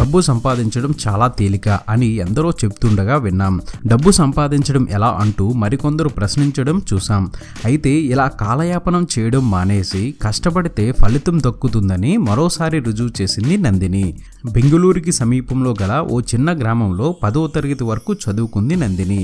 డబ్బు సంపాదించడం చాలా తేలిక అని ఎందరో చెప్తుండగా విన్నాం. డబ్బు సంపాదించడం ఎలా అంటూ మరికొందరు ప్రశ్నించడం చూసాం. అయితే ఇలా కాలయాపనం చేయడం మానేసి కష్టపడితే ఫలితం దక్కుతుందని మరోసారి రుజువు చేసింది నందిని. బెంగళూరుకి సమీపంలో గల ఓ చిన్న గ్రామంలో 10వ తరగతి వరకు చదువుకుంది నందిని.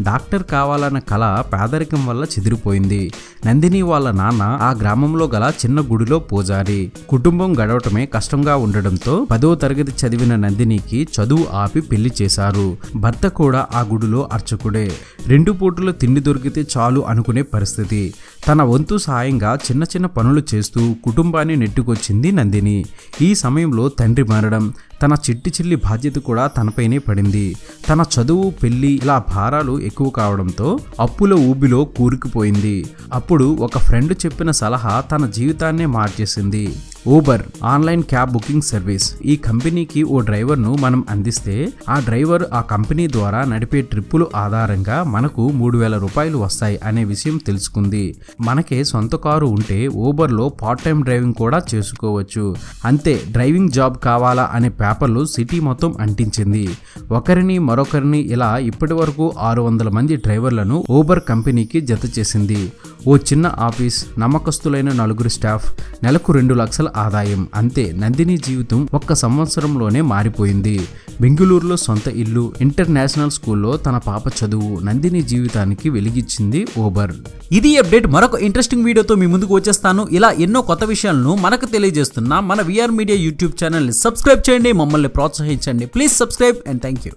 డాక్టర్ కావాలన్న కల పేదరికం వల్ల చెదిరిపోయింది. నందిని వాళ్ళ నాన్న ఆ గ్రామంలో గల చిన్న గుడిలో పూజారి. కుటుంబం గడవటమే కష్టంగా ఉండడంతో 10వ తరగతి చదివిన నందినికి చదువు ఆపి పెళ్లి చేశారు. భర్త కూడా ఆ గుడిలో అర్చకుడే. 2 పూటలు తిండి దొరికితే చాలు అనుకునే పరిస్థితి. తన వంతు సాయంగా చిన్న చిన్న పనులు చేస్తూ కుటుంబాన్ని నెట్టుకొచ్చింది నందిని. ఈ సమయంలో తండ్రి మరణం, తన చిట్టి చిల్లి బాధ్యత కూడా తనపైనే పడింది. తన చదువు, పెళ్లి ఇలా భారాలు ఎక్కువ కావడంతో అప్పుల ఊబిలో కూరుకుపోయింది. అప్పుడు ఒక ఫ్రెండ్ చెప్పిన సలహా తన జీవితాన్నే మార్చేసింది. Uber online cab booking service. ఈ కంపెనీకి ఓ డ్రైవర్ను మనం అందిస్తే ఆ డ్రైవర్ ఆ కంపెనీ ద్వారా నడిపే ట్రిప్పులు ఆధారంగా మనకు 3,000 రూపాయలు వస్తాయి అనే విషయం తెలుసుకుంది. మనకే సొంత కారు ఉంటే ఊబర్లో పార్ట్ టైం డ్రైవింగ్ కూడా చేసుకోవచ్చు. అంతే, డ్రైవింగ్ జాబ్ కావాలా అనే పేపర్లు సిటీ మొత్తం అంటించింది. ఒకరిని మరొకరిని ఇలా ఇప్పటి వరకు 600 మంది డ్రైవర్లను ఊబర్ కంపెనీకి జత చేసింది. ఓ చిన్న ఆఫీస్, నమ్మకస్తులైన 4 స్టాఫ్, నెలకు 2 లక్షల ఆదాయం. అంతే, నందిని జీవితం ఒక్క సంవత్సరంలోనే మారిపోయింది. బెంగళూరులో సొంత ఇల్లు, ఇంటర్నేషనల్ స్కూల్లో తన పాప చదువు నందిని జీవితానికి వెలిగిచ్చింది ఊబర్. ఇది అప్డేట్. మరొక ఇంట్రెస్టింగ్ వీడియోతో మీ ముందుకు వచ్చేస్తాను. ఇలా ఎన్నో కొత్త విషయాలను మనకు తెలియజేస్తున్న మన విఆర్ మీడియా యూట్యూబ్ ఛానల్ని సబ్స్క్రైబ్ చేయండి, మమ్మల్ని ప్రోత్సహించండి. Please subscribe and thank you.